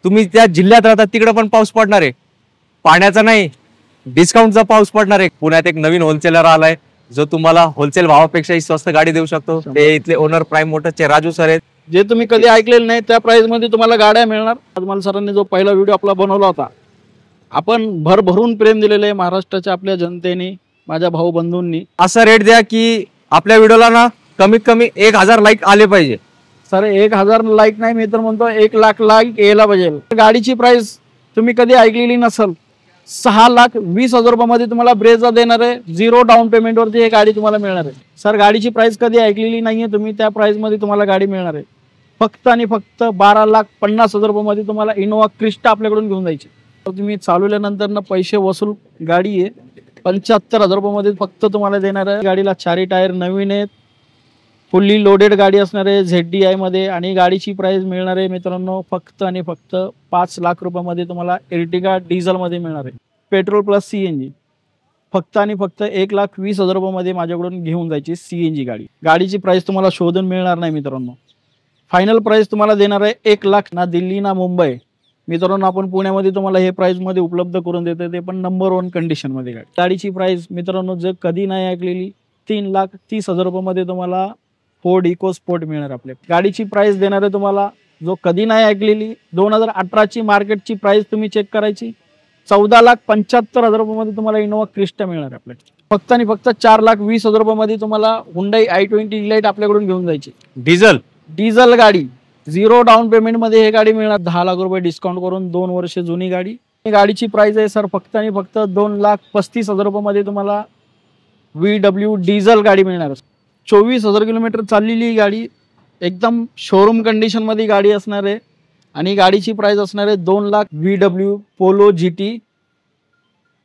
तुम्ही त्या जिल्ह्यात राहता तिकडे पण पाऊस पडणार आहे, पाण्याचा नाही डिस्काउंटचा पाऊस पडणार आहे। पुण्यात एक नवीन होलसेलर आलाय जो तुम्हाला होलसेल भावापेक्षाही स्वस्त गाडी देऊ शकतो। ते इथले ओनर प्राइम मोटरचे राजू सर आहेत, जे तुम्ही कधी ऐकलेलं नाही त्या प्राइस मध्ये तुम्हाला गाड्या मिळणार। अजमल सरांनी जो पहिला व्हिडिओ आपला बनवला होता, आपण भरभरून प्रेम दिलेलं आहे महाराष्ट्राच्या आपल्या जनतेने, माझ्या भाऊ बंधूंनी। असा रेट द्या की आपल्या व्हिडिओला ना कमीत कमी 1000 लाईक आले पाहिजे। सर 1000 लाईक नाही, मी तर म्हणतो 1,00,000 लाईक यायला पाहिजे। गाडीची प्राइस तुम्ही कधी ऐकलेली नसेल, 6,20,000 रुपयामध्ये तुम्हाला ब्रेझा देणार आहे, 0 डाऊन पेमेंटवरती ही गाडी तुम्हाला मिळणार आहे। सर गाडीची प्राइस कधी ऐकलेली नाहीये तुम्ही, त्या प्राइस मध्ये तुम्हाला गाडी मिळणार आहे। फक्त आणि फक्त 12,50,000 रुपयामध्ये तुम्हाला इनोवा क्रिस्टा आपल्याकडून घेऊन जायची। तुम्ही चालवल्यानंतर पैसे वसूल गाडी आहे, 75,000 रुपयामध्ये फक्त तुम्हाला देणार आहे। गाडीला 4 टायर नवीन आहेत, फुल्ली लोडेड गाडी असणार आहे ZDI मध्ये, आणि गाडीची प्राइस मिळणार आहे मित्रांनो फक्त आणि फक्त 5 लाख रुपयामध्ये तुम्हाला एर्टिगा डिझेल मध्ये मिळणार आहे, पेट्रोल प्लस CNG। फक्त आणि फक्त 1,20,000 रुपयामध्ये माझ्याकडून घेऊन जायची CNG गाडी। गाडीची प्राइस तुम्हाला शोधून मिळणार नाही मित्रांनो, फायनल प्राइस तुम्हाला देणार आहे 1,00,000, ना दिल्ली ना मुंबई। मित्रांनो आपण पुण्यामध्ये तुम्हाला हे प्राइस मध्ये उपलब्ध करून देतो, ते पण नंबर 1 कंडिशन मध्ये गाडी। गाडीची प्राइस मित्रांनो जर कधी नाही ऐकलेली 3,30,000 रुपयामध्ये तुम्हाला फोर्ड इको स्पोर्ट मिळणार। आपल्या गाडीची प्राइस देणार आहे तुम्हाला जो कधी नाही ऐकलेली, 2018 ची मार्केटची प्राइस तुम्ही चेक करायची, 14,75,000 रुपयामध्ये तुम्हाला इनोवा क्रिस्टा मिळणार आपल्याला। फक्त आणि फक्त 4,20,000 रुपयामध्ये तुम्हाला हुंडाई i20 इलाइट आपल्याकडून घेऊन जायची, डिझेल गाडी, 0 डाऊन पेमेंट मध्ये हे गाडी मिळणार। 10 लाख रुपये डिस्काउंट करून 2 वर्ष जुनी गाडी। गाडीची प्राइस आहे सर फक्त आणि फक्त 2,35,000 रुपयामध्ये तुम्हाला VW डिझेल गाडी मिळणार। 24,000 किलोमीटर चाललेली गाडी, एकदम शोरूम कंडिशन मध्ये गाडी असणार आहे, आणि गाडीची प्राइस असणार आहे 2 लाख। VW पोलो GT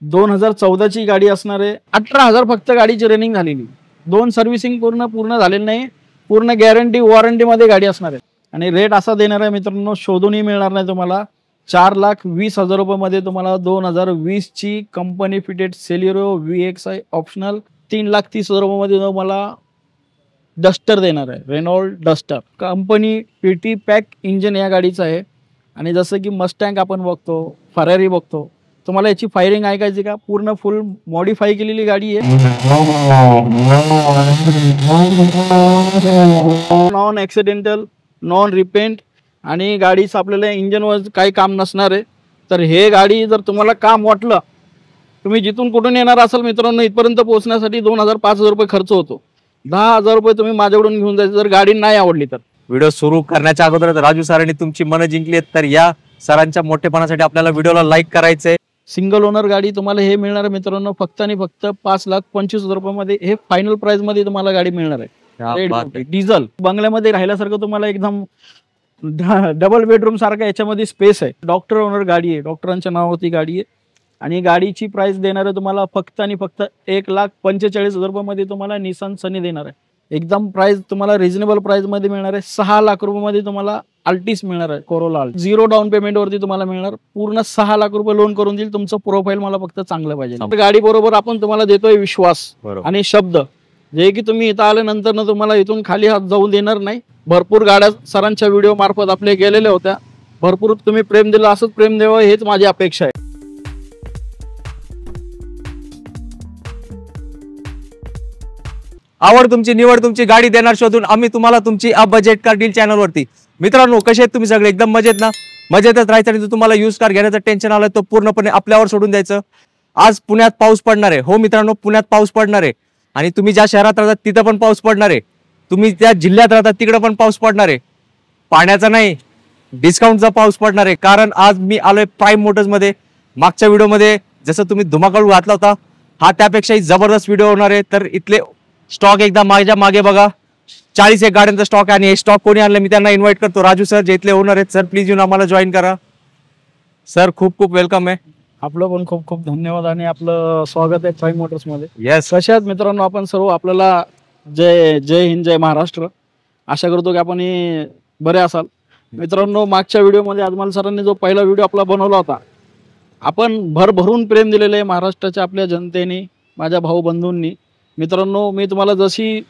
2014 ची गाडी असणार आहे। 18,000 फक्त गाडीची रनिंग झालेली, 2 सर्व्हिसिंग पूर्ण झालेली नाही, पूर्ण गॅरंटी वॉरंटी मध्ये गाडी असणार आहे। आणि रेट असा देणार आहे मित्रांनो शोधूनही मिळणार नाही तुम्हाला, 4,20,000 रुपयामध्ये तुम्हाला 2020 ची company fitted Celerio VXI optional 3,30,000 रुपयामध्ये तुम्हाला डस्टर देणार आहे, Renault Duster company PT pack engine या गाडीचं आहे। आणि जसं की मस्टँग आपण बघतो, फरारी बघतो, तुम्हाला याची फायरिंग ऐकायची का, पूर्ण फुल मॉडिफाय केलेली गाडी आहे, नॉन ॲक्सिडेंटल, नॉन रिपेंट, आणि गाडीचं आपल्याला इंजनवर काही काम नसणार आहे। तर हे गाडी जर तुम्हाला काम वाटलं, तुम्ही जिथून कुठून येणार असाल मित्रांनो, इथपर्यंत पोहोचण्यासाठी 2,000-5,000 रुपये खर्च होतो, 10,000 रुपये तुम्ही माझ्याकडून घेऊन जायचं जर गाडी नाही आवडली तर। व्हिडिओ सुरू करण्याच्या अगोदर राजू सरांनी तुमची मन जिंकली आहेत, तर या सरांच्या मोठेपणासाठी आपल्याला व्हिडिओला लाईक करायचंय। सिंगल ओनर गाडी तुम्हाला हे मिळणार आहे मित्रांनो फक्त आणि फक्त 5,25,000 रुपयामध्ये, हे फायनल प्राइस मध्ये तुम्हाला गाडी मिळणार आहे। डिझेल बंगल्यामध्ये राहिल्यासारखं तुम्हाला एकदम डबल बेडरूम सारखा याच्यामध्ये स्पेस आहे। डॉक्टर ओनर गाडी आहे, डॉक्टरांच्या नावावरती गाडी आहे, आणि गाडीची प्राइस देणार आहे तुम्हाला फक्त आणि फक्त 1,45,000 रुपयामध्ये तुम्हाला निसान सनी देणार आहे। एकदम प्राइस तुम्हाला रिजनेबल प्राइस मध्ये मिळणार आहे। 6 लाख रुपयामध्ये तुम्हाला अल्टिस मिळणार आहे, कोरोला 0 डाऊन पेमेंट वरती तुम्हाला मिळणार, पूर्ण 6 लाख रुपये लोन करून देईल। तुमचं प्रोफाईल मला फक्त चांगलं पाहिजे। गाडी बरोबर आपण तुम्हाला देतोय विश्वास आणि शब्द, जे की तुम्ही इथं आल्यानंतर ना तुम्हाला इथून खाली हात जाऊन देणार नाही। भरपूर गाड्या सरांच्या व्हिडिओ मार्फत आपल्या गेलेल्या होत्या, भरपूर तुम्ही प्रेम दिलं, असंच प्रेम द्यावं हेच माझी अपेक्षा आहे। आवड तुमची, निवड तुमची, गाडी देणार शोधून आम्ही तुम्हाला तुमची बजेट कार डील चॅनल वरती। मित्रांनो कसे आहेत तुम्ही सगळे, एकदम मजेत ना? मजेतच राहायचं, आणि जो तुम्हाला यूज कार घेण्याचं टेन्शन आलं तो पूर्णपणे आपल्यावर सोडून द्यायचं। आज पुण्यात पाऊस पडणार आहे, हो मित्रांनो पुण्यात पाऊस पडणार आहे, आणि तुम्ही ज्या शहरात राहतात तिथं पण पाऊस पडणार आहे, तुम्ही त्या जिल्ह्यात राहतात तिकडे पण पाऊस पडणार आहे, पाण्याचा नाही डिस्काउंटचा पाऊस पडणार आहे। कारण आज मी आलोय प्राइम मोटर्स मध्ये। मागच्या व्हिडिओ मध्ये जसं तुम्ही धुमाकूळ घातला होता, हा त्यापेक्षाही जबरदस्त व्हिडिओ होणार आहे। तर इथले स्टॉक एकदा माझ्या मागे बघा, 41 गाड्यांचा स्टॉक आहे, आणि हे स्टॉक कोणी आणलं मी त्यांना इन्व्हाइट करतो, राजू सर जे इथले ओनर आहेत। सर प्लीज येऊन आम्हाला जॉईन करा। सर खूप खूप वेलकम आहे। आपलं पण खूप खूप धन्यवाद, आणि आपलं स्वागत आहे प्राइम मोटर्स मध्ये। येस, कशा आहेत मित्रांनो आपण सर्व? आपल्याला जय जय हिंद, जय महाराष्ट्र। आशा करतो की आपण बरे असाल मित्रांनो। मागच्या व्हिडिओमध्ये अजमल सरांनी जो पहिला व्हिडिओ आपला बनवला होता, आपण भरभरून प्रेम दिलेलं आहे महाराष्ट्राच्या आपल्या जनतेने, माझ्या भाऊ बंधूंनी। मित्रांनो मी तुम्हाला जशी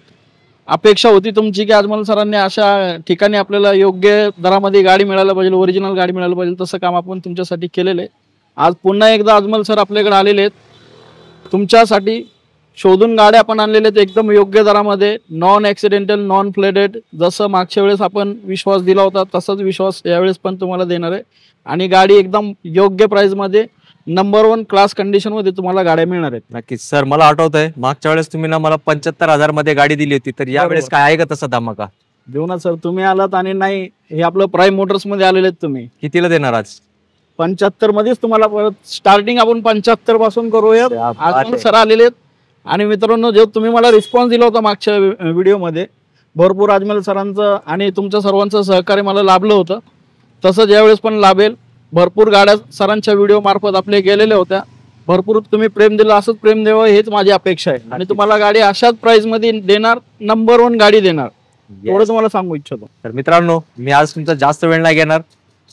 अपेक्षा होती तुमची की अजमल सरांनी अशा ठिकाणी आपल्याला योग्य दरामध्ये गाडी मिळायला पाहिजे, ओरिजिनल गाडी मिळायला पाहिजे, तसं काम आपण तुमच्यासाठी केलेलं आहे. आज पुन्हा एकदा अजमल सर आपल्याकडे आलेले आहेत. तुमच्यासाठी शोधून गाड्या आपण आणलेल्या आहेत एकदम योग्य दरामध्ये, नॉन ॲक्सिडेंटल, नॉन फ्लडेड. जसं मागच्या वेळेस आपण विश्वास दिला होता तसाच विश्वास यावेळेस पण तुम्हाला देणार आहे. आणि गाडी एकदम योग्य प्राईसमध्ये नंबर 1 क्लास कंडिशनमध्ये तुम्हाला गाड्या मिळणार आहेत. नक्कीच सर. मला आठवत आहे मागच्या वेळेस तुम्ही ना मला 75,000 मध्ये गाडी दिली होती, तर यावेळेस काय आहे का तसा धमाका? देऊ ना सर. तुम्ही आलात आणि नाही, हे आपलं प्राईम मोटर्स मध्ये आलेले आहेत. तुम्ही कितीला देणार आज? 75 मध्येच तुम्हाला परत स्टार्टिंग आपण 75 पासून करूया. आज सर आलेले आहेत. आणि मित्रांनो, जे तुम्ही मला रिस्पॉन्स दिला होता मागच्या व्हिडिओमध्ये, भरपूर अजमल सरांचं आणि तुमच्या सर्वांचं सहकार्य मला लाभलं होतं, तसं ज्यावेळेस पण लाभेल. भरपूर गाड्या सरांच्या व्हिडिओ मार्फत आपले गेलेल्या होत्या. भरपूर तुम्ही प्रेम दिलं, असंच प्रेम द्यावं हेच माझी अपेक्षा आहे. आणि तुम्हाला गाडी अशाच प्राइस मध्ये देणार, नंबर 1 गाडी देणार, एवढं तुम्हाला सांगू इच्छितो. तर मित्रांनो, मी आज तुमचा जास्त वेळ नाही घेणार.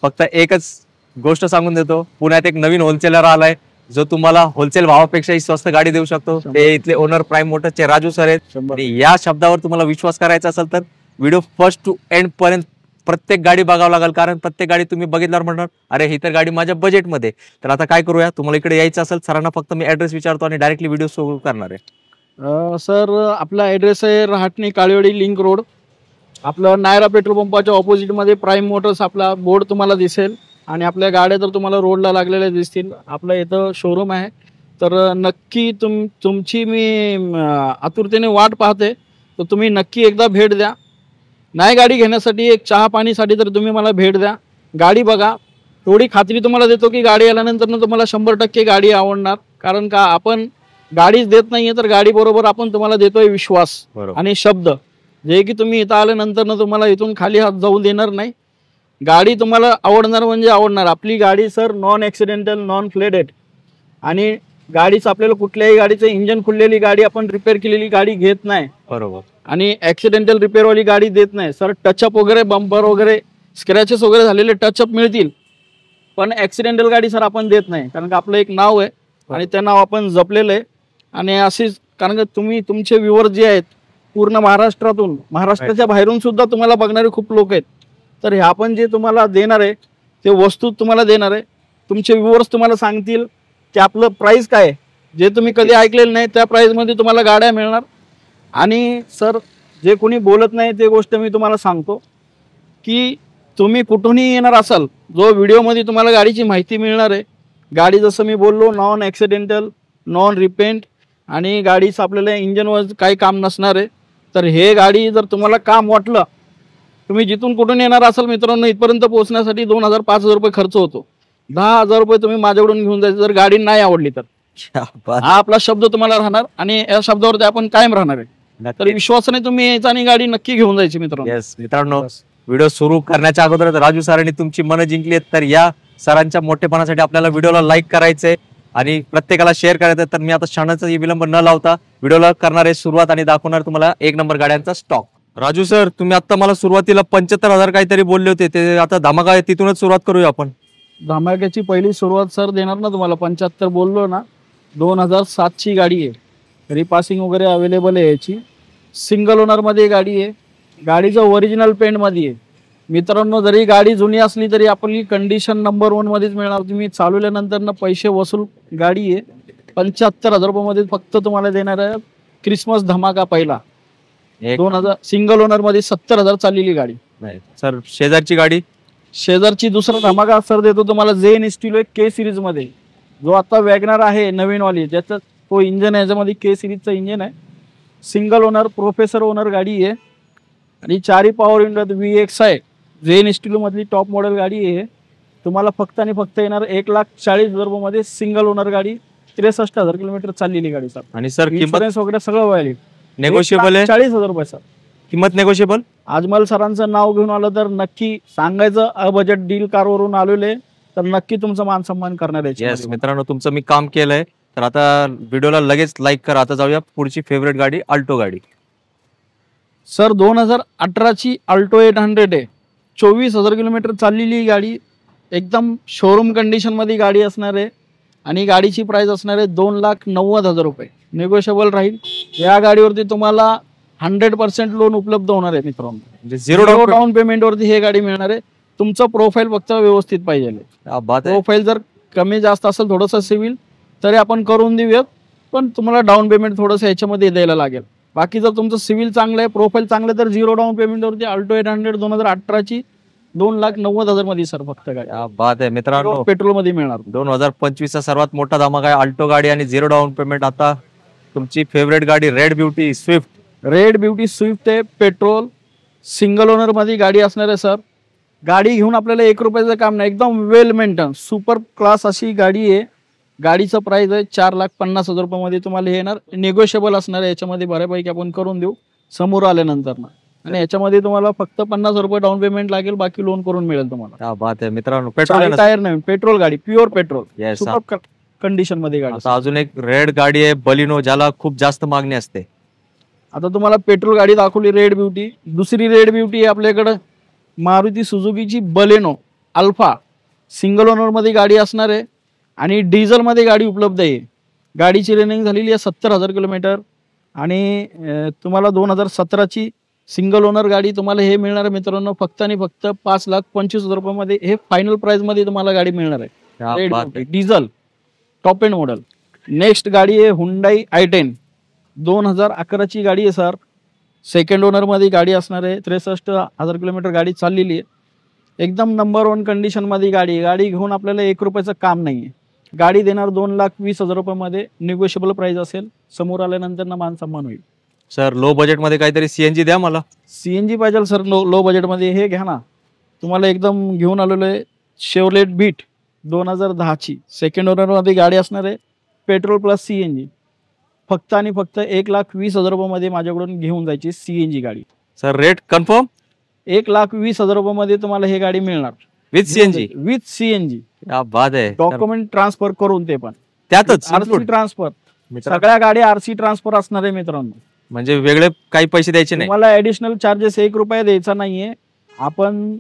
फक्त एकच गोष्ट सांगून देतो, पुण्यात एक नवीन होलसेलर आलाय जो तुम्हाला होलसेल भावापेक्षाही स्वस्त गाडी देऊ शकतो. ते इथले ओनर प्राइम मोटरचे राजू सर आहेत. आणि या शब्दावर तुम्हाला विश्वास करायचा असेल तर व्हिडिओ फर्स्ट टू एंड पर्यंत प्रत्येक गाडी बघावं लागेल, कारण प्रत्येक गाडी तुम्ही बघितल्यावर म्हणणार अरे ही तर गाडी माझ्या बजेटमध्ये. तर आता काय करूया, तुम्हाला इकडे यायचं असेल सरांना फक्त मी ऍड्रेस विचारतो आणि डायरेक्टली व्हिडिओ सुरू करणार आहे. सर, आपला ऍड्रेस आहे रहाटणी काळेवाडी लिंक रोड. आपलं नायरा पेट्रोल पंपाच्या ऑपोजिट मध्ये प्राइम मोटर्स आपला बोर्ड तुम्हाला दिसेल. आणि आपल्या गाड्या तर तुम्हाला रोडला लागलेल्या दिसतील. आपलं इथं शोरूम आहे. तर नक्की तुमची मी आतुरतेने वाट पाहते. तर तुम्ही नक्की एकदा भेट द्या. नाही गाडी घेण्यासाठी, एक चहा पाणीसाठी तर तुम्ही मला भेट द्या. गाडी बघा. थोडी खात्री तुम्हाला देतो की गाडी आल्यानंतर तुम्हाला 100% गाडी आवडणार. कारण का आपण गाडीच देत नाहीये, तर गाडी बरोबर आपण तुम्हाला देतोय विश्वास आणि शब्द, जे की तुम्ही इथं आल्यानंतर तुम्हाला इथून खाली हात जाऊ देणार नाही. गाडी तुम्हाला आवडणार म्हणजे आवडणार. आपली गाडी सर नॉन ॲक्सिडेंटल, नॉन फ्लेडेड. आणि गाडीच आपल्याला कुठल्याही गाडीचं इंजन खुललेली गाडी, आपण रिपेअर केलेली गाडी घेत नाही. बरोबर. आणि ॲक्सिडेंटल रिपेअरवाली गाडी देत नाही सर. टचअप वगैरे, बंपर वगैरे, स्क्रॅचेस वगैरे झालेले टचअप मिळतील, पण ॲक्सिडेंटल गाडी सर आपण देत नाही. कारण का आपलं एक नाव आहे आणि ते नाव आपण जपलेलं आहे. आणि अशीच, कारण का तुमचे व्ह्यूअर जे आहेत पूर्ण महाराष्ट्रातून, महाराष्ट्राच्या बाहेरून सुद्धा तुम्हाला बघणारे खूप लोक आहेत. तर हे आपण जे तुम्हाला देणार आहे ते वस्तू तुम्हाला देणार आहे. तुमचे व्ह्यूअर्स तुम्हाला सांगतील की आपलं प्राईस काय आहे, जे तुम्ही कधी ऐकलेलं नाही त्या प्राईसमध्ये तुम्हाला गाड्या मिळणार. आणि सर, जे कोणी बोलत नाही ते गोष्ट मी तुम्हाला सांगतो की तुम्ही कुठूनही येणार असाल, जो व्हिडिओमध्ये तुम्हाला गाडीची माहिती मिळणार आहे. गाडी जसं मी बोललो नॉन ॲक्सिडेंटल, नॉन रिपेंट, आणि गाडीचं आपल्याला इंजनवर काही काम नसणार आहे. तर हे गाडी जर तुम्हाला काम वाटलं, तुम्ही जिथून कुठून येणार असाल मित्रांनो, इथपर्यंत पोहोचण्यासाठी 2,000-5,000 रुपये खर्च होतो. 10,000 रुपये तुम्ही माझ्याकडून घेऊन जायचं जर गाडी नाही आवडली तर. हा आपला शब्द तुम्हाला राहणार आणि या शब्दावरती आपण कायम राहणार आहे. तर विश्वासाने तुम्ही यायचा आणि गाडी नक्की घेऊन जायची मित्रांनो. मित्रांनो, व्हिडिओ सुरू करण्याच्या अगोदर राजू सरांनी तुमची मनं जिंकली आहेत. तर या सरांच्या मोठेपणासाठी आपल्याला व्हिडिओला लाईक करायचंय आणि प्रत्येकाला शेअर करायचं. तर मी आता क्षणाचा विलंब न लावता व्हिडिओला करणार आहे सुरुवात आणि दाखवणार तुम्हाला 1 नंबर गाड्यांचा स्टॉक. राजू सर, तुम्ही आता मला सुरुवातीला 75,000 काहीतरी बोलले होते, ते आता धमाका आहे, तिथूनच सुरुवात करूया आपण. धमाक्याची पहिली सुरुवात सर देणार ना तुम्हाला. 75 बोललो ना. 2007 ची गाडी आहे. रिपासिंग वगैरे अवेलेबल आहे. याची सिंगल ओनर मध्ये गाडी आहे. गाडीचं ओरिजिनल पेंट मध्ये आहे मित्रांनो. जरी गाडी जुनी असली तरी आपली कंडिशन नंबर 1 मध्येच मिळणार. तुम्ही चालवल्यानंतर पैसे वसूल गाडी आहे. 75,000 रुपये मध्ये फक्त तुम्हाला देणार आहे. क्रिसमस धमाका पहिला. 2000 सिंगल ओनर मध्ये 70,000 चाललेली गाडी. सर, शेजारची गाडी, शेजारची दुसरा धमाका सर देतो तुम्हाला. जेन स्टील के सिरीज मध्ये, जो आता वॅगनर आहे नवीन वाली, ज्याचं तो इंजन आहे, याच्यामध्ये के सिरीजचं इंजन आहे. सिंगल ओनर, प्रोफेसर ओनर गाडी आहे. आणि 4 पॉवर विंडो VX आहे. जेन स्टील मधली टॉप मॉडेल गाडी आहे. तुम्हाला फक्त आणि फक्त येणार 1,40,000 रुपये मध्ये सिंगल ओनर गाडी. 63,000 किलोमीटर चाललेली गाडी सर. आणि सर किंमत वगैरे सगळं व्हायला नेगोशिएबल आहे. 40,000 रुपये सर किंमत नेगोशिएबल. अजमल सरांचं नाव घेऊन आलं तर नक्की सांगायचं बजेट डील कारवरून आलेले, तर नक्की तुमचा मान सन्मान करणार आहे. येस मित्रांनो, तुमचं मी काम केलंय. तर आता व्हिडिओला लगेच लाईक करा. आता जाऊया पुढची फेवरेट गाडी, अल्टो गाडी. सर 2018 ची अल्टो 800 आहे. 24,000 किलोमीटर चाललेली गाडी. एकदम शोरूम कंडिशन मध्ये गाडी असणार आहे. आणि गाडीची प्राइस असणार आहे 2,90,000 रुपये. निगोशिएबल राहील. या गाडीवरती तुम्हाला 100% लोन उपलब्ध होणार आहे मित्रांनो. म्हणजे zero zero down down payment वरती हे गाडी मिळणार आहे. तुमचं प्रोफाईल फक्त व्यवस्थित पाहिजे. बात आहे. प्रोफाईल जर कमी जास्त असेल थोडंसं सिव्हिल तरी आपण करून देऊयात, पण तुम्हाला डाऊन पेमेंट थोडंसं याच्यामध्ये द्यायला लागेल. बाकी जर तुमचं सिव्हिल चांगलं आहे, प्रोफाईल चांगलं तर झिरो डाऊन पेमेंटवरती अल्टो 800 2018ची 2,90,000 मध्ये सर फक्त गाडी. बात आहे मित्रांनो, पेट्रोल मध्ये मिळणार. 2025 चा सर्वात मोठा धमाका आहे. अल्टो गाडी आणि झिरो डाऊन पेमेंट. आता तुमची फेवरेट गाडी red beauty Swift. Red beauty Swift आहे, पेट्रोल सिंगल ओनर मध्ये गाडी असणार आहे सर. गाडी घेऊन आपल्याला 1 रुपयाचं काम नाही, एकदम वेल मेंटेन सुपर क्लास अशी गाडी आहे. गाडीचं प्राइस आहे 4,50,000 रुपयामध्ये तुम्हाला हे येणार. निगोशिएबल असणार आहे, याच्यामध्ये बऱ्यापैकी आपण करून देऊ समोर आल्यानंतर ना. आणि याच्यामध्ये तुम्हाला फक्त 50,000 रुपये डाऊन पेमेंट लागेल, बाकी लोन करून मिळेल तुम्हाला. क्या बात आहे मित्रांनो, पेट्रोल टायर नाही, पेट्रोल गाडी, प्युअर पेट्रोल, सुपर कंडिशन मध्ये गाडी. आता अजून एक रेड गाडी आहे बलिनो, ज्याला खूप जास्त मागणी असते. आता तुम्हाला पेट्रोल गाडी दाखवली रेड ब्युटी. दुसरी रेड ब्युटी आहे आपल्याकडे मारुती सुझुकीची बलेनो अल्फा. सिंगल ओनर मध्ये गाडी असणार आहे आणि डिझेल मध्ये गाडी उपलब्ध आहे. गाडीची रनिंग झालेली आहे 70,000 किलोमीटर आणि तुम्हाला 2017ची सिंगल ओनर गाडी तुम्हाला हे मिळणार आहे मित्रांनो फक्त आणि फक्त 5,25,000 रुपयामध्ये. हे फायनल प्राइस मध्ये तुम्हाला गाडी मिळणार आहे. Diesel top end model. Next गाडी आहे हुंडाई i10 2011ची गाडी आहे सर. सेकंड ओनर मध्ये गाडी असणार आहे. 63,000 किलोमीटर गाडी चाललेली आहे. एकदम नंबर 1 कंडिशन मध्ये गाडी. गाडी घेऊन आपल्याला 1 रुपयाचं काम नाहीये. गाडी देणार 2,20,000 रुपयामध्ये. निगोशिएबल प्राइस असेल, समोर आल्यानंतर ना मान सन्मान होईल. सर लो बजेट मध्ये काहीतरी सीएनजी द्या मला. सीएनजी पाहिजे सर लो बजेट मध्ये. हे घ्या ना, तुम्हाला एकदम घेऊन आलेलो आहे शेवलेट बीट 2010ची सेकंड ओनर मध्ये गाडी असणार आहे. Petrol plus CNG. फक्त आणि फक्त 1,20,000 रुपयामध्ये माझ्याकडून घेऊन जायची सीएनजी गाडी. सर रेट कन्फर्म 1,20,000 रुपयामध्ये तुम्हाला हे गाडी मिळणार विथ सीएनजी. With CNG. क्या बात आहे. डॉक्युमेंट ट्रान्सफर करून ते पण त्यातच आरसी ट्रान्सफर. सगळ्या गाड्या आरसी ट्रान्सफर असणार आहे मित्रांनो. म्हणजे वेगळे काही पैसे द्यायचे नाही तुम्हाला ऍडिशनल चार्जेस 1 रुपया द्यायचा नाहीये. आपण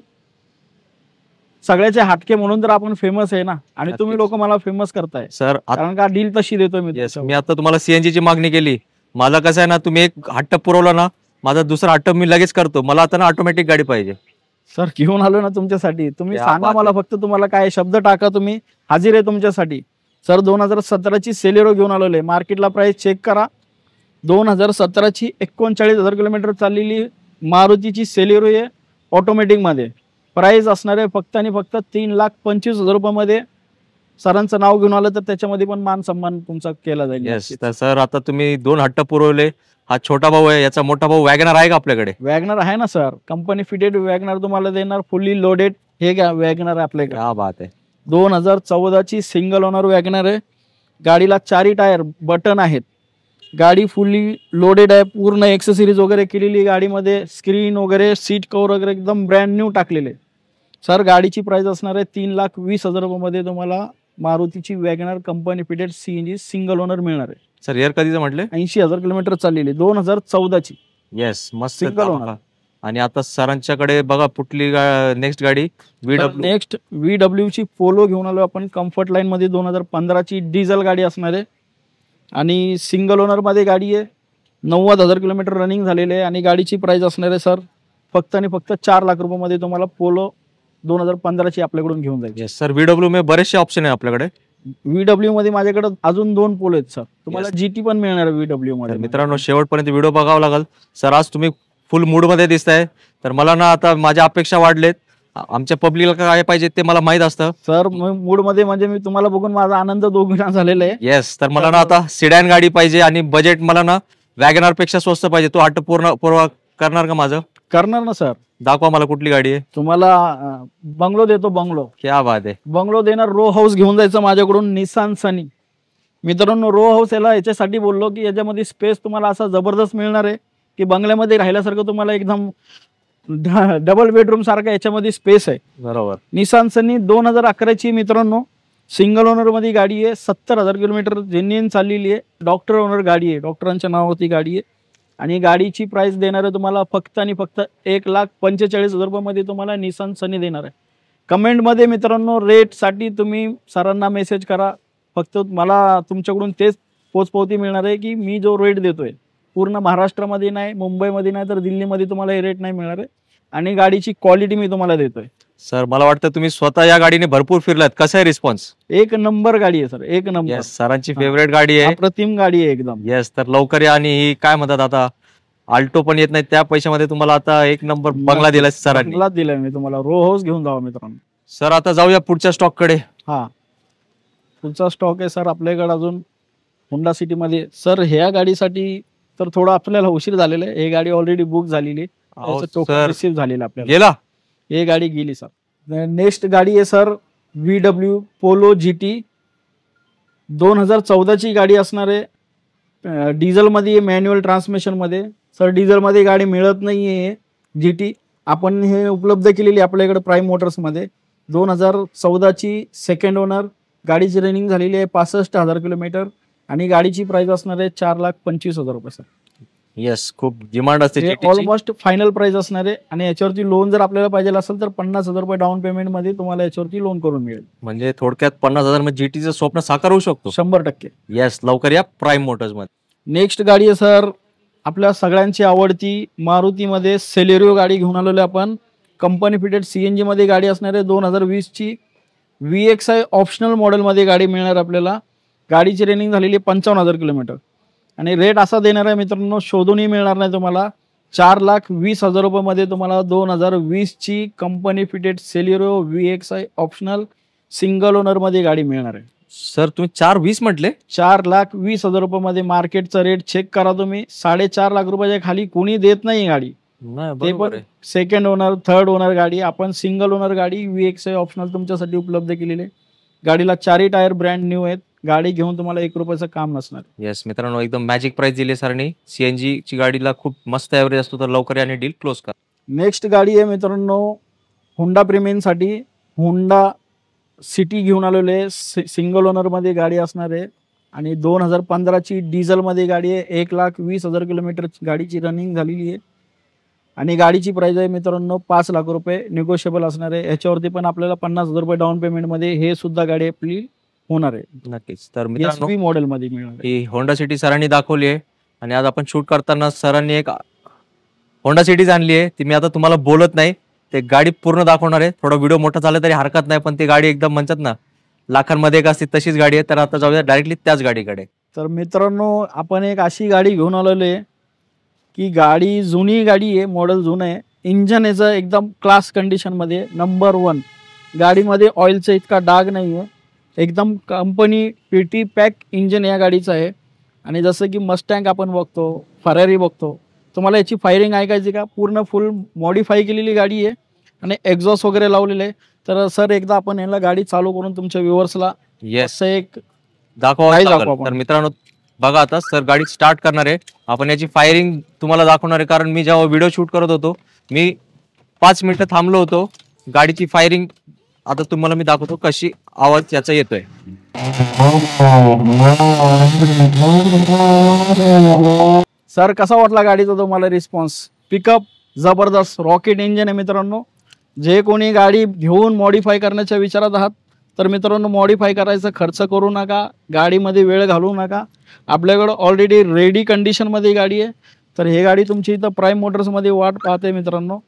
सगळ्याचे हटके म्हणून तर आपण फेमस आहे ना, आणि तुम्ही लोक मला फेमस करताय सर. कारण का डील तशी देतोय मी. मी आता तुम्हाला सीएनजी ची मागणी केली. मला कसं आहे ना, तुम्ही एक हट्ट पुरवला ना, माझा दुसरा हट्ट मी लगेच करतो. मला आता ना ऑटोमॅटिक गाडी पाहिजे सर. घेऊन आलो ना तुमच्यासाठी. तुम्ही सांगा मला फक्त तुम्हाला काय शब्द टाका, तुम्ही हाजीर आहे तुमच्यासाठी सर. 2017ची सेलेरो घेऊन आलेलो आहे. मार्केटला प्राइस चेक करा. 2017ची 39,000 किलोमीटर चाललेली मारुतीची सेलेरो आहे ऑटोमॅटिक मध्ये. प्राइस असणार आहे फक्त आणि फक्त 3,25,000 रुपयामध्ये. सरांचं नाव घेऊन आलं तर त्याच्यामध्ये पण मान सन्मान तुमचा केला जाईल. तर सर आता तुम्ही 2 हट्ट पुरवले. हा छोटा भाऊ आहे, याचा मोठा भाऊ वॅगनर आहे का आपल्याकडे? वॅगनर आहे ना सर, कंपनी फिटेड वॅगनर तुम्हाला देणार, फुल्ली लोडेड. हे घ्या वॅगनर आपल्याकडे. क्या बात आहे. 2014ची सिंगल ओनर वॅगनर आहे. गाडीला 4 टायर बटन आहेत. गाडी फुल्ली लोडेड आहे. पूर्ण एक्सेसरीज वगैरे केलेली गाडीमध्ये. स्क्रीन वगैरे, सीट कव्हर वगैरे एकदम ब्रँड न्यू टाकलेले सर. गाडीची प्राइस असणार आहे 3,20,000 रुपयामध्ये तुम्हाला मारुतीची WagonR company fitted CNG single owner मिळणार आहे. सर इयर कधीच म्हटले? 80,000 किलोमीटर चाललेली 2014ची. येस, मस्त सिंगल ओनर. आणि आता सरांच्याकडे बघा कुठली नेक्स्ट गाडी? नेक्स्ट VW ची पोलो घेऊन आलो आपण. कम्फर्ट लाईन मध्ये 2015ची डिझेल गाडी असणार आहे आणि सिंगल ओनर मध्ये गाडी आहे. 90,000 किलोमीटर रनिंग झालेले आहे आणि गाडीची प्राइस असणार आहे सर फक्त आणि फक्त 4 लाख रुपयामध्ये तुम्हाला पोलो 2015ची आपल्याकडून घेऊन जाईल. सर VW मध्ये बरेचसे ऑप्शन आहे आपल्याकडे. VW मध्ये माझ्याकडे अजून 2 पोलो आहेत सर. तुम्हाला GT पण मिळणार आहे VW मध्ये. मित्रांनो शेवटपर्यंत व्हिडिओ बघावा लागेल. सर आज तुम्ही फुल मूड मध्ये दिसताय, तर मला ना आता माझ्या अपेक्षा वाढलेत. आमच्या पब्लिकला काय पाहिजे ते मला माहित असतं सर. मूड मध्ये म्हणजे मी तुम्हाला बघून माझा आनंद दोघीना झालेला आहे. येस, तर मला ना आता सिडॅन गाडी पाहिजे आणि बजेट मला ना वॅगनर पेक्षा स्वस्त पाहिजे. तो हट्ट पूर्ण करणार का माझं? करणार ना सर. दाखवा मला कुठली गाडी आहे. तुम्हाला बंगलो देतो. बंगलो. क्या बात आहे. बंगलो देणार. रो हाऊस घेऊन जायचं माझ्याकडून. निसान सनी. मित्रांनो रो हाऊस याच्यासाठी बोललो की याच्यामध्ये स्पेस तुम्हाला असा जबरदस्त मिळणार आहे की बंगल्यामध्ये राहिल्यासारखं तुम्हाला एकदम डबल बेडरूम सारखा याच्यामध्ये स्पेस आहे. बरोबर. निसान सनी 2011ची मित्रांनो सिंगल ओनर मध्ये गाडी आहे. 70,000 किलोमीटर जेन्युइन चाललेली आहे. डॉक्टर ओनर गाडी आहे. डॉक्टरांच्या नावावरती गाडी आहे आणि गाडीची प्राइस देणार आहे तुम्हाला फक्त आणि फक्त 1,45,000 रुपयामध्ये तुम्हाला निसान सनी देणार आहे. कमेंटमध्ये मित्रांनो रेटसाठी तुम्ही सरांना मेसेज करा. फक्त मला तुमच्याकडून तेच पोचपावती मिळणार आहे की मी जो रेट देतोय पूर्ण महाराष्ट्रामध्ये नाही, मुंबईमध्ये नाही, तर दिल्लीमध्ये तुम्हाला हे रेट नाही मिळणार आहे. आणि गाडीची क्वालिटी मी तुम्हाला देतोय. सर मला वाटतं तुम्ही स्वतः या गाडीने भरपूर फिरलात, कसा आहे रिस्पॉन्स? एक नंबर गाडी आहे सर, एक नंबर. येस, सरांची फेवरेट गाडी आहे, अप्रतिम गाडी आहे एकदम. येस. तर लवकर या. आणि ही काय म्हणतात आता आल्टो पण येत नाही त्या पैशामध्ये तुम्हाला आता एक नंबर बंगला दिलाय सरांनी. बंगला दिलाय मी तुम्हाला, रो हाऊस घेऊन जावा मित्रांनो. सर आता जाऊया पुढच्या स्टॉक कडे. हा, पुढचा स्टॉक आहे सर आपल्याकडे अजून होंडा सिटी मध्ये. सर ह्या गाडीसाठी तर थोडा आपल्याला उशीर झालेला आहे. ही गाडी ऑलरेडी बुक झालेली, रिसीव्ह झालेला आपल्याला. गेला, हे गाडी गेली सर. नेक्स्ट गाडी आहे सर VW पोलो GT 2014 ची गाडी असणार आहे. डिझेल मध्ये, मॅन्युअल ट्रान्समिशन मध्ये. सर डिझेल मध्ये गाडी मिळत नाहीये GT. आपण हे उपलब्ध केलेली आपल्याकडे प्राईम मोटर्स मध्ये. 2014 ची सेकंड ओनर. गाडीची रनिंग झालेली आहे 65,000 किलोमीटर. आणि गाडीची प्राइस असणार आहे 4,25,000 रुपये सर. येस, खूप डिमांड असते, ऑलमोस्ट फायनल प्राइस असणार आहे. आणि याच्यावरती लोन जर आपल्याला पाहिजे असेल तर 50,000 रुपये डाऊन पेमेंट मध्ये तुम्हाला याच्यावरती लोन करून मिळेल. म्हणजे थोडक्यात 50,000 मध्ये GTचं स्वप्न साकार होऊ शकतो 100%. येस, लवकर या प्राईम मोटर्स मध्ये. नेक्स्ट गाडी आहे सर आपल्या सगळ्यांची आवडती मारुतीमध्ये सेलेरिओ गाडी घेऊन आलेलो आपण. कंपनी फिटेड CNG मध्ये गाडी असणार आहे. 2020 ची VXI ऑप्शनल मॉडेल मध्ये गाडी मिळणार आपल्याला. गाडीची रनिंग झालेली 55,000 किलोमीटर. आणि रेट असा देणार आहे मित्रांनो, शोधूनही मिळणार नाही तुम्हाला. 4,20,000 रुपये मध्ये तुम्हाला 2020 ची company fitted Celerio VXI optional single owner मध्ये गाडी मिळणार आहे. सर तुम्ही 4,20 म्हटले? 4,20,000 रुपये मध्ये. मार्केटचा रेट चेक करा तुम्ही. 4.5 लाख रुपयाच्या खाली कोणी देत नाही गाडी. ते पण सेकंड ओनर, थर्ड ओनर गाडी. आपण सिंगल ओनर गाडी VXI ऑप्शनल तुमच्यासाठी उपलब्ध केलेली आहे. गाडीला 4ही टायर ब्रँड न्यू आहेत. गाडी घेऊन तुम्हाला 1 रुपयाचं काम नसणार. येस मित्रांनो, एकदम मॅजिक प्राइस दिली सरांनी. CNG ची गाडीला खूप मस्त ॲव्हरेज असतो, तर लवकर याने डील क्लोज करा. नेक्स्ट गाडी आहे मित्रांनो होंडा प्रेमींसाठी. होंडा सिटी घेऊन आलेले आहे. सिंगल ओनर मध्ये गाडी असणार आहे. आणि 2015 ची डिझेल मध्ये गाडी आहे. 1,20,000 किलोमीटर गाडीची रनिंग झालेली आहे. आणि गाडीची प्राइस आहे मित्रांनो 5 लाख रुपये. निगोशिएबल असणार आहे. याच्यावरती पण आपल्याला 50,000 रुपये डाऊन पेमेंट मध्ये हे सुद्धा गाडी आपली होणार आहे. नक्कीच. तर मित्रांनो SP मॉडेल मध्ये मिळणार आहे. ही होंडा सिटी सरांनी दाखवली आहे. आणि आज आपण शूट करताना सरांनी एक होंडा सिटीज आणली आहे. ती मी आता तुम्हाला बोलत नाही, ते गाडी पूर्ण दाखवणार आहे. थोडा व्हिडिओ मोठा झाला तरी हरकत नाही, पण ती गाडी एकदम म्हणतात ना लाखांमध्ये एक असते तशीच गाडी आहे. तर आता जाऊया डायरेक्टली त्याच गाडीकडे. तर मित्रांनो आपण एक अशी गाडी घेऊन आलेलो आहे की गाडी जुनी गाडी आहे, मॉडेल जुनं आहे. इंजन याचं एकदम क्लास कंडिशन मध्ये नंबर 1. गाडीमध्ये ऑइलचा इतका डाग नाही आहे. एकदम कंपनी PT पॅक इंजन या गाडीचं आहे. आणि जसं की मस्टँग आपण बघतो, फरारी बघतो. तुम्हाला याची फायरिंग ऐकायची का? पूर्ण फुल मॉडिफाय केलेली गाडी आहे. आणि एक्झॉस्ट वगैरे लावलेले आहे. तर सर एकदा आपण याला गाडी चालू करून तुमच्या व्ह्युअर्सला एक दाखवा. तर मित्रांनो बघा, आता सर गाडी स्टार्ट करणार आहे. आपण याची फायरिंग तुम्हाला दाखवणार आहे. कारण मी जेव्हा व्हिडिओ शूट करत होतो मी 5 मिनिटं थांबलो होतो. गाडीची फायरिंग आता तुम्हाला मी दाखवतो कशी आवाज याचा येतोय. सर कसा वाटला गाडीचा तुम्हाला रिस्पॉन्स? पिकअप जबरदस्त, रॉकेट इंजिन आहे मित्रांनो. जे कोणी गाडी घेऊन मॉडिफाय करण्याच्या विचारात आहात तर मित्रांनो मॉडिफाय करायचा खर्च करू नका, गाडीमध्ये वेळ घालवू नका. आपल्याकडे ऑलरेडी रेडी कंडिशन मध्ये गाडी आहे. तर ही गाडी तुमची इथं प्राईम मोटर्स मध्ये वाट पाहते मित्रांनो.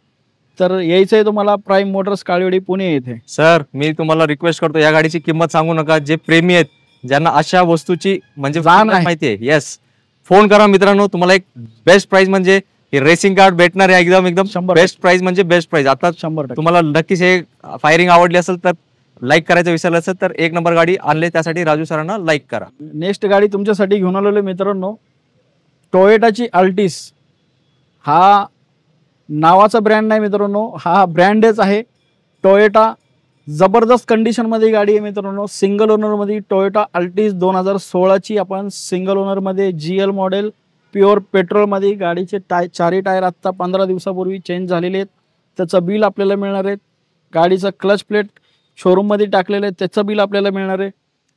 तर यायचं आहे तुम्हाला प्राईम मोटर्स काळेवाडी पुणे येथे. सर मी तुम्हाला रिक्वेस्ट करतो, या गाडीची किंमत सांगू नका. जे प्रेमी आहेत, ज्यांना अशा वस्तूची म्हणजे माहिती आहे, येस फोन करा मित्रांनो. तुम्हाला एक बेस्ट प्राइस म्हणजे रेसिंग कार्ड भेटणार आहे. एकदम बेस्ट प्राइस म्हणजे बेस्ट प्राइस. आता 100% तुम्हाला नक्कीच हे फायरिंग आवडली असेल तर लाईक करायचं विसरलं असेल तर 1 नंबर गाडी आणले, त्यासाठी राजू सरांना लाईक करा. नेक्स्ट गाडी तुमच्यासाठी घेऊन आलेलो मित्रांनो टोयोटाची अल्टिस. हा नावाचा ब्रँड नाही मित्रांनो, हा ब्रँडच आहे टोयोटा. जबरदस्त कंडिशन मध्ये गाडी आहे मित्रांनो. सिंगल ओनर मध्ये टोयोटा अल्टिस 2016 ची आपण सिंगल ओनर मध्ये GL मॉडेल प्युअर पेट्रोल मध्ये. गाडीचे 4ही टायर आता 15 दिवसापूर्वी चेंज झालेले आहेत. त्याचं बिल आपल्याला मिळणार आहे. गाडीचं क्लच प्लेट शोरूम मध्ये टाकलेलं आहे, त्याचं बिल आपल्याला मिळणार आहे.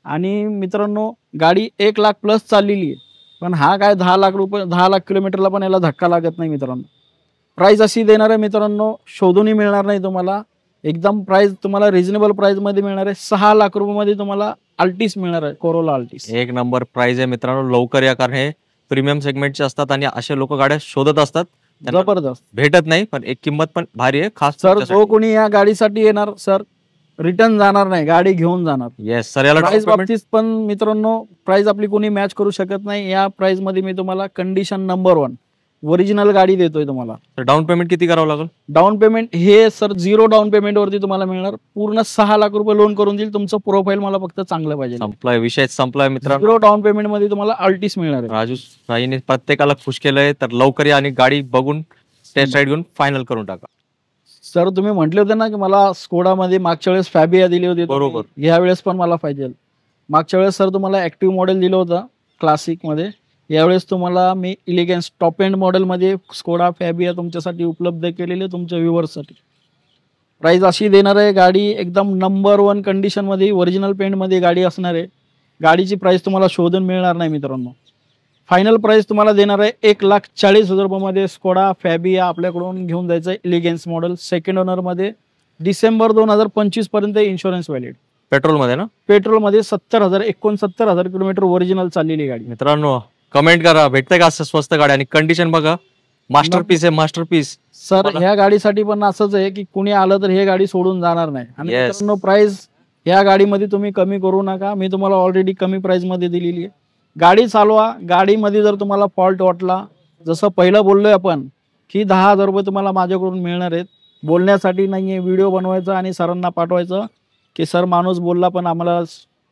आणि मित्रांनो गाडी 1 लाख प्लस चाललेली आहे. पण हा काय 10 लाख रुपये 10 लाख किलोमीटरला पण याला धक्का लागत नाही मित्रांनो. प्राइस अशी देणार आहे मित्रांनो, शोधूनही मिळणार नाही तुम्हाला. एकदम प्राइस तुम्हाला रिजनेबल प्राइस मध्ये मिळणार आहे. 6 लाख रुपये मध्ये तुम्हाला अल्टिस मिळणार आहे, कोरोला अल्टिस. 1 नंबर प्राइस आहे मित्रांनो. लवकर या, कारण हे प्रीमियम सेगमेंटचे असतात आणि असे लोक गाड्या शोधत असतात, त्यांना जबरदस्त भेटत नाही, पण एक किंमत पण भारी आहे खास सर. जो कोणी या गाडीसाठी येणार सर रिटर्न जाणार नाही, गाडी घेऊन जाणार. Yes sir. याला प्राइस बाबतीत पण मित्रांनो प्राइस आपली कोणी मॅच करू शकत नाही. या प्राइस मध्ये मी तुम्हाला कंडिशन नंबर 1 ओरिजिनल गाडी देतोय तुम्हाला. डाऊन पेमेंट किती करावं लागेल? डाऊन पेमेंट हे सर 0 डाऊन पेमेंट वरती तुम्हाला मिळणार. पूर्ण 6 लाख रुपये लोन करून देईल. तुमचं प्रोफाईल मला फक्त चांगलं पाहिजे. संपलाय विषय, संपलाय मित्रांनो. 0 डाऊन पेमेंट मध्ये तुम्हाला अल्टिस मिळणार आहे. राजू साईने प्रत्येकाला खुश केलंय, तर लवकर या आणि गाडी बघून टेस्ट राईड घेऊन फायनल करून टाका. सर तुम्ही म्हटले होते ना की मला स्कोडा मध्ये मागच्या वेळेस फॅबिया दिली होती, बरोबर. या वेळेस पण मला पाहिजे. मागच्या वेळेस सर तुम्हाला ऍक्टिव्ह मॉडेल दिलं होतं क्लासिक मध्ये, यावेळेस तुम्हाला मी इलिगन्स टॉप एंड मॉडेल मध्ये स्कोडा फॅबिया तुमच्यासाठी उपलब्ध केलेले, तुमच्या व्ह्युअर्ससाठी. प्राइस अशी देणार आहे, गाडी एकदम नंबर 1 कंडिशन मध्ये ओरिजिनल पेंट मध्ये गाडी असणार आहे. गाडीची प्राइस तुम्हाला शोधून मिळणार नाही मित्रांनो. फायनल प्राइस तुम्हाला देणार आहे 1,40,000 रुपयामध्ये स्कोडा फॅबिया आपल्याकडून घेऊन जायचं आहे. इलिगन्स मॉडेल सेकंड ओनर मध्ये, डिसेंबर 2025 पर्यंत इन्शुरन्स व्हॅलिड. पेट्रोल मध्ये ना? पेट्रोल मध्ये 69,000 किलोमीटर ओरिजिनल चाललेली गाडी. मित्रांनो कमेंट करा, भेटतंय का असं स्वस्त गाडी? आणि कंडिशन बघा, मास्टरपीस आहे, मास्टरपीस. सर ह्या गाडीसाठी पण असंच आहे की कुणी आलं तर हे गाडी सोडून जाणार नाही. आणि मित्रांनो प्राइस ह्या गाडीमध्ये तुम्ही कमी करू नका. मी तुम्हाला ऑलरेडी कमी प्राइस मध्ये दिलेली आहे. गाडी चालवा. गाडीमध्ये जर तुम्हाला फॉल्ट वाटला, जसं पहिलं बोललोय आपण की 10,000 रुपये तुम्हाला माझ्याकडून मिळणार आहेत. बोलण्यासाठी नाहीये, व्हिडिओ बनवायचा आणि सरांना पाठवायचं की सर माणूस बोलला पण आम्हाला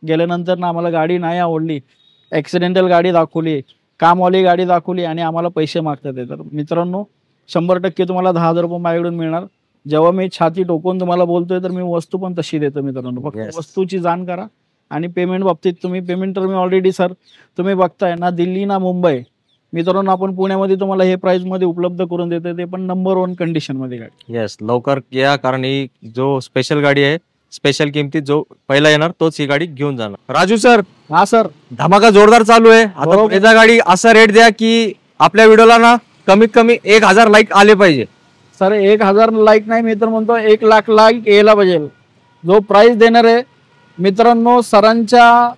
गेल्यानंतर ना आम्हाला गाडी नाही आवडली, ॲक्सिडेंटल गाडी दाखवली, कामवाली गाडी दाखवली आणि आम्हाला पैसे मागतात. तर मित्रांनो 100% तुम्हाला 10,000 रुपये माझ्याकडून मिळणार. जेव्हा मी छाती टोकून तुम्हाला बोलतोय तर मी वस्तू पण तशी देतो मित्रांनो. फक्त वस्तूची जाण करा. आणि पेमेंट बाबतीत तुम्ही पेमेंट तर मी ऑलरेडी सर तुम्ही बघताय ना, दिल्ली ना मुंबई मित्रांनो आपण पुण्यामध्ये तुम्हाला हे प्राइस मध्ये उपलब्ध करून देतोय, ते पण नंबर 1 कंडिशन मध्ये गाडी. येस लवकर या, कारण ही जो स्पेशल गाडी आहे, स्पेशल किमतीत जो पहिला येणार तोच ही गाडी घेऊन जाणार. राजू सर. हा सर. धमाका जोरदार चालू आहे आता. ब्रेझा गाडी असा रेट द्या की आपल्या व्हिडिओला ना कमीत कमी 1,000 लाईक आले पाहिजे. सर 1,000 लाईक नाही, मी तर म्हणतो 1,00,000 लाईक यायला पाहिजे. जो प्राइस देणार आहे मित्रांनो सरांच्या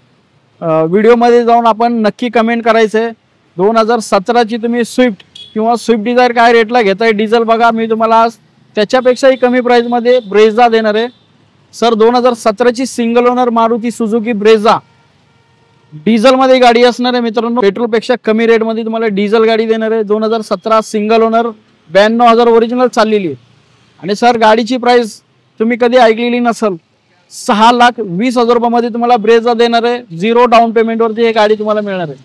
व्हिडिओमध्ये जाऊन आपण नक्की कमेंट करायचंय. 2017ची तुम्ही स्विफ्ट किंवा स्विफ्ट डिझायर काय रेटला घेताय डिझेल बघा, मी तुम्हाला आज त्याच्यापेक्षाही कमी प्राइस मध्ये ब्रेझा देणार आहे. सर 2017ची single owner Maruti Suzuki Brezza diesel मध्ये गाडी असणार आहे मित्रांनो. पेट्रोल पेक्षा कमी रेट मध्ये तुम्हाला डिझेल गाडी देणार आहे. 2017 सिंगल ओनर 92,000 ओरिजिनल चाललेली आहे. आणि सर गाडीची प्राइस तुम्ही कधी ऐकलेली नसेल, 6,20,000 रुपयामध्ये तुम्हाला ब्रेझा देणार आहे. 0 डाऊन पेमेंट वरती ही गाडी तुम्हाला मिळणार आहे.